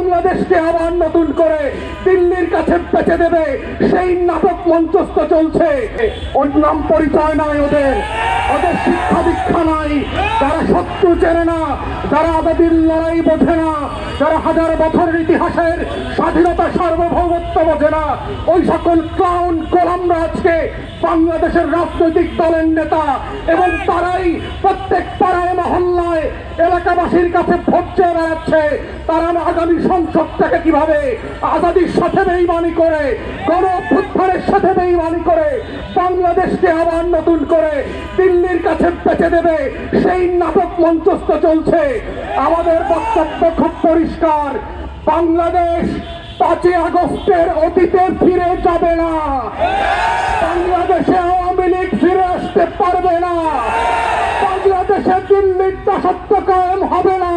বাংলাদেশকে আবার নতুন করে দিল্লির কাছে বেচে দেবে সেই নাটক মঞ্চস্থ চলছে। ওর নাম পরিচয় নাই, ওদের শিক্ষা দীক্ষা নাই, যারা শত্রু চেনে না, যারা আজাদির লড়াই বোঝে না, যারা হাজার বছরের ইতিহাসের স্বাধীনতা সার্বভৌমত্ব বোঝে না, ওই সকল ক্লাউন গোলামরা আজকে বাংলাদেশের রাজনৈতিক দলের নেতা, এবং তারাই প্রত্যেক পাড়ায় মহল্লায় এলাকাবাসীর কাছে ভোট চেয়ে বেড়াচ্ছে। তারা আগামী সংসদটাকে কিভাবে আজাদির সাথে বেইমানি করে, গণ অভ্যুত্থানের সাথে বেইমানি করে বাংলাদেশকে আবার নতুন করে দিল্লির কাছে বেচে দেবে সেই নাটক মঞ্চস্থ চলছে। আমাদের বক্তব্য খুব পরিষ্কার, বাংলাদেশ 5 আগস্টের অতীতে ফিরে যাবে না। বাংলাদেশে আওয়ামী লীগ ফিরে আসতে পারবে না। বাংলাদেশে দিল্লির দাসত্ব কায়েম হবে না।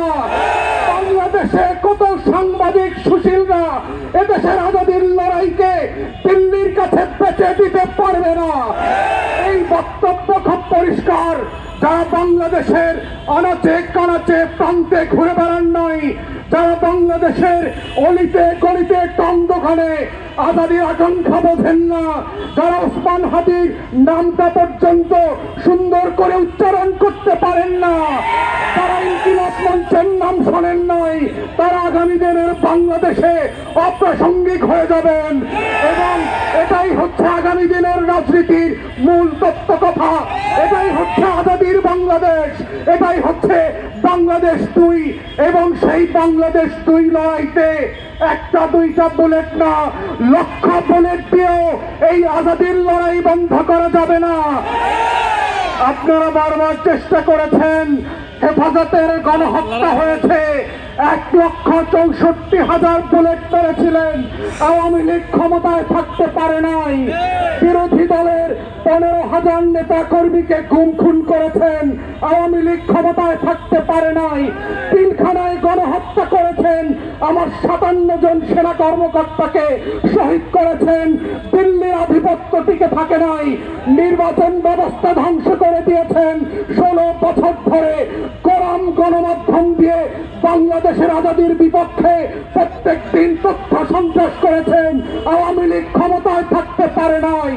বাংলাদেশে কত সাংবাদিক সুশীলরা এদেশের আজাদির লড়াইকে দিল্লির কাছে বেচে দিতে পারবে না। এই বক্তব্য খুব পরিষ্কার। যারা বাংলাদেশের আনাচে কানাচে প্রান্তে ঘুরে বেড়ান নয়, যারা বাংলাদেশের অলিতে গলিতে টন্দখানে আজাদির আকাঙ্ক্ষা বোঝেন না, যারা ওসমান হাদির নামটা পর্যন্ত সুন্দর করে উচ্চারণ করতে পারেন না, তারা ইনকিলাব মঞ্চের নাম শোনেন নাই, তারা আগামী দিনের বাংলাদেশে অপ্রাসঙ্গিক হয়ে যাবেন। এবং এটাই হচ্ছে আগামী দিনের রাজনীতির মূল তত্ত্ব কথা। এটাই হচ্ছে আজাদির বাংলাদেশ, এটাই হচ্ছে বাংলাদেশ 2। এবং সেই বাংলাদেশ 2 লড়াইতে একটা দুইটা বুলেট না, লক্ষ বুলেট দিয়েও এই আজাদির লড়াই বন্ধ করা যাবে না। আপনারা বারবার চেষ্টা করেছেন, হেফাজতের গণহত্যা হয়েছে, 1,64,000 বুলেট মেরেছিলেন, আওয়ামী লীগ ক্ষমতায় থাকতে পারে নাই। বিরোধী দলের 15,000 নেতা কর্মীকে গুম খুন করেছেন, আওয়ামী লীগ ক্ষমতায় থাকতে পারে নাই। পিলখানায় গণহত্যা করেছেন, আমার 57 জন সেনা কর্মকর্তাকে শহীদ করেছেন, দিল্লির আধিপত্য টিকে থাকে নাই। নির্বাচন ব্যবস্থা ধ্বংস করে দিয়েছেন 16 বছর ধরে। গরম গণমাধ্যম দিয়ে বাংলাদেশের আজাদির বিপক্ষে প্রত্যেক দিন তথ্য সন্ত্রাস করেছেন, আওয়ামী লীগ ক্ষমতায় থাকতে পারে নাই।